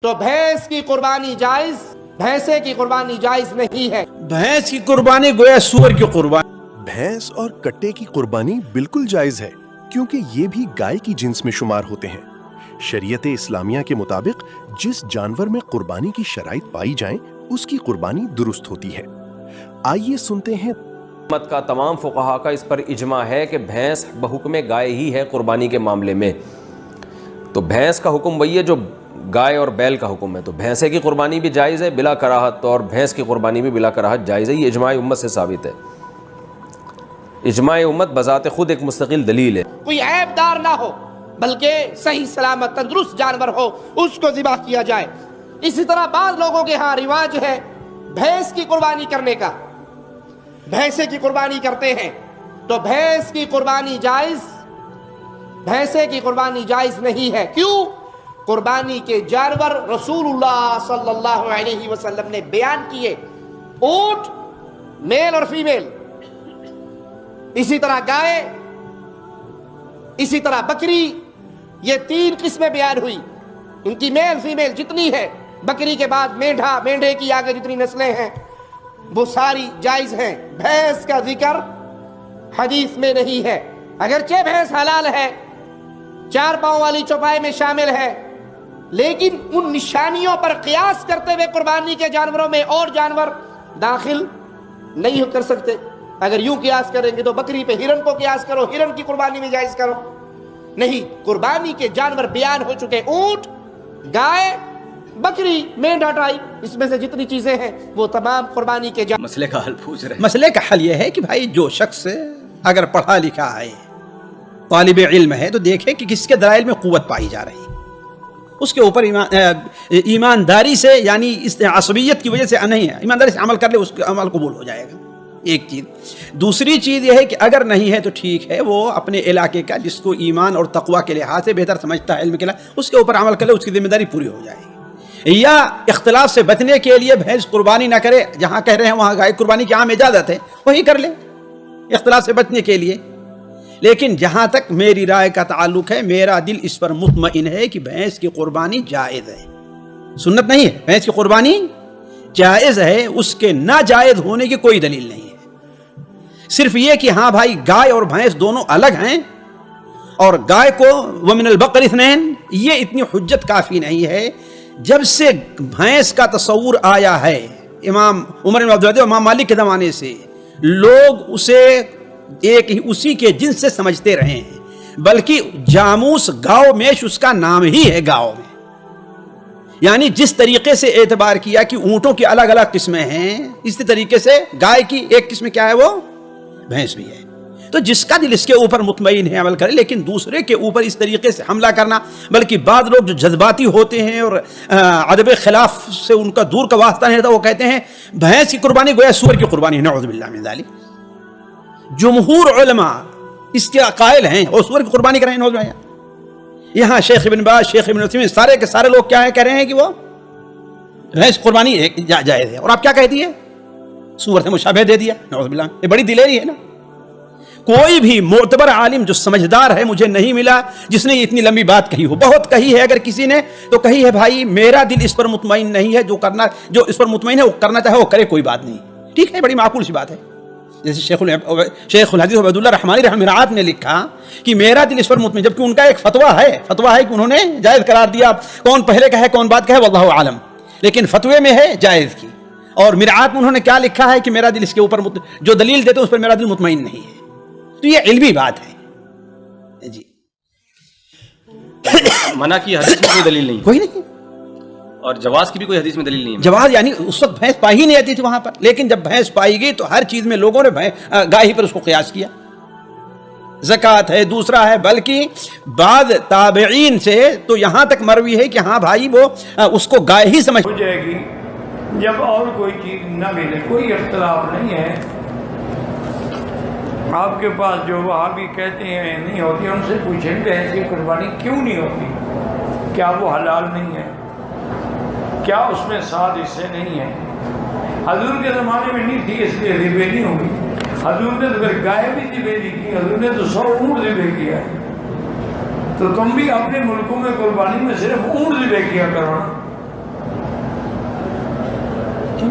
تو بھینس کی قربانی جائز، بھینسے کی قربانی جائز نہیں ہے۔ بھینس کی قربانی گویا سور کی قربانی۔ بھینس اور کٹے کی قربانی بالکل جائز ہے، کیونکہ یہ بھی گائے کی جنس میں شمار ہوتے ہیں۔ شریعت اسلامیہ کے مطابق جس جانور میں قربانی کی شرائط پائی جائیں اس کی قربانی درست ہوتی ہے۔ آئیے سنتے ہیں۔ امت کا تمام فقہا کا اس پر اجماع ہے کہ بھینس بحکم گائے ہی ہے قربانی کے معاملے میں۔ تو بھینس کا حکم وہی ہے جو گائے اور بیل کا حکم ہے، تو بھینسے کی قربانی بھی جائز ہے بلا کراہت، اور بھینس کی قربانی بھی بلا کراہت جائز ہے۔ یہ اجماع امت سے ثابت ہے۔ اجماع امت بذات خود ایک مستقل دلیل ہے۔ کوئی عیب دار نہ ہو بلکہ صحیح سلامت تندرست جانور ہو، اس کو ذبح کیا جائے۔ اسی طرح بعض لوگوں کے ہاں رواج ہے بھینس کی قربانی کرنے کا، بھینسے کی قربانی کرتے ہیں، تو بھینس کی قربانی جائز، بھینسے کی قربانی جائز نہیں ہے۔ کیوں؟ قربانی کے جانور رسول اللہ صلی اللہ علیہ وسلم نے بیان کیے، اونٹ میل اور فیمیل، اسی طرح گائے، اسی طرح بکری، یہ تین قسمیں بیان ہوئی، ان کی میل فیمیل جتنی ہے، بکری کے بعد مینڈھا، مینڈھے کی آگے جتنی نسلیں ہیں وہ ساری جائز ہیں۔ بھینس کا ذکر حدیث میں نہیں ہے، اگرچہ بھینس حلال ہے، 4 پاؤں والی چوپائے میں شامل ہے، لیکن ان نشانیوں پر قیاس کرتے ہوئے قربانی کے جانوروں میں اور جانور داخل نہیں کر سکتے۔ اگر یوں قیاس کریں گے تو بکری پہ ہرن کو قیاس کرو، ہرن کی قربانی میں جائز کرو، نہیں، قربانی کے جانور بیان ہو چکے، اونٹ، گائے، بکری، مینڈھا ٹائپ، اس میں سے جتنی چیزیں ہیں وہ تمام قربانی کے جانور۔ مسئلے کا حل پوچھ رہے ہیں۔ مسئلے کا حل یہ ہے کہ بھائی جو شخص اگر پڑھا لکھا ہے، طالب علم ہے، تو دیکھے کہ کس کے دلائل میں قوت پائی جا رہی ہے، اس کے اوپر ایمانداری سے، یعنی اس عصبیت کی وجہ سے نہیں ہے، ایمانداری سے عمل کر لے، اس کا عمل قبول ہو جائے گا، ایک چیز۔ دوسری چیز یہ ہے کہ اگر نہیں ہے تو ٹھیک ہے، وہ اپنے علاقے کا جس کو ایمان اور تقوی کے لحاظ سے بہتر سمجھتا ہے، علم کے لحاظ، اس کے اوپر عمل کر لے، اس کی ذمہ داری پوری ہو جائے گی۔ یا اختلاف سے بچنے کے لیے بھینس قربانی نہ کرے، جہاں کہہ رہے ہیں وہاں گائے قربانی کی عام اجازت ہے، وہی کر لے اختلاف سے بچنے کے لیے۔ لیکن جہاں تک میری رائے کا تعلق ہے، میرا دل اس پر مطمئن ہے کہ بھینس کی قربانی جائز ہے، سنت نہیں ہے، بھینس کی قربانی جائز ہے، اس کے ناجائز ہونے کی کوئی دلیل نہیں ہے۔ صرف یہ کہ ہاں بھائی گائے اور بھینس دونوں الگ ہیں، اور گائے کو ومن البقر اثنین، یہ اتنی حجت کافی نہیں ہے۔ جب سے بھینس کا تصور آیا ہے امام عمر بن عبدالعزیز اور امام مالک کے زمانے سے، لوگ اسے ایک ہی اسی کے جنس سے سمجھتے رہے ہیں، بلکہ جاموس گاؤ میش اس کا نام ہی ہے گاؤں میں، یعنی جس طریقے سے اعتبار کیا کہ اونٹوں کی الگ الگ قسمیں ہیں، اسی طریقے سے گائے کی ایک قسم کیا ہے، وہ بھینس بھی ہے۔ تو جس کا دل اس کے اوپر مطمئن ہے عمل کرے، لیکن دوسرے کے اوپر اس طریقے سے حملہ کرنا، بلکہ بعض لوگ جو جذباتی ہوتے ہیں اور ادب خلاف سے ان کا دور کا واسطہ نہیں رہتا، وہ کہتے ہیں بھینس کی قربانی گویا سور کی قربانی ہے، نعوذ باللہ من ذالک۔ جمہور علماء اس کے قائل ہیں اور سور کی قربانی کریں، نعوذ باللہ۔ یہاں شیخ ابن باز، شیخ ابن عثیمین، سارے کے سارے لوگ کیا ہے، کہہ رہے ہیں کہ وہ بھینس قربانی جائز ہے، اور آپ کیا کہہ دیے، سور سے مشابہ دے دیا، نعوذ باللہ۔ یہ بڑی دلیری ہے نا۔ کوئی بھی معتبر عالم جو سمجھدار ہے مجھے نہیں ملا جس نے اتنی لمبی بات کہی ہو، بہت کہی ہے اگر کسی نے تو کہی ہے بھائی میرا دل اس پر مطمئن نہیں ہے، جو اس پر مطمئن ہے وہ کرنا چاہے وہ کرے، کوئی بات نہیں، ٹھیک ہے، بڑی معقول سی بات ہے۔ جیسے شیخ الحدیث عبید اللہ رحمانی رحمۃ نے لکھا کہ میرا دل اس پر مطمئن، جبکہ ان کا ایک فتویٰ ہے کہ انہوں نے جائز قرار دیا، کون پہلے کا ہے کون بعد کا ہے واللہ عالم، لیکن فتوے میں ہے جائز کی۔ اور مرآت میں انہوں نے کیا لکھا ہے کہ میرا دل اس کے اوپر جو دلیل دیتے اس پر میرا دل مطمئن نہیں ہے۔ تو یہ علمی بات ہے جی۔ منع کی حدیث میں کوئی دلیل نہیں، کوئی نہیں، اور جواز کی بھی کوئی حدیث میں دلیل نہیں ہے۔ جواز یعنی اس وقت بھینس پائی ہی نہیں آتی تھی وہاں پر، لیکن جب بھینس پائی گئی تو ہر چیز میں لوگوں نے گائے پر اس کو قیاس کیا، زکوٰۃ ہے، دوسرا ہے، بلکہ بعض تابعین سے تو یہاں تک مروی ہے کہ ہاں بھائی وہ اس کو گائے ہی سمجھ ہو جائے گی جب اور کوئی چیز نہ ملے، کوئی اختلاف نہیں ہے۔ آپ کے پاس جو وہابی کہتے ہیں نہیں ہوتی، ان سے پوچھیں بھینس کی قربانی کیوں نہیں ہوتی؟ کیا وہ حلال نہیں ہے؟ کیا اس میں 7 حصے نہیں ہیں؟ حضور کے زمانے میں نہیں تھی، اس لیے ذبح نہیں ہوگی۔ حضور نے تو پھر گائے بھی ذبح نہیں کی، حضور نے تو 100 اونٹ ذبح کیا ہے۔ تو تم بھی اپنے ملکوں میں قربانی میں صرف اونٹ ذبح کیا کرو نا۔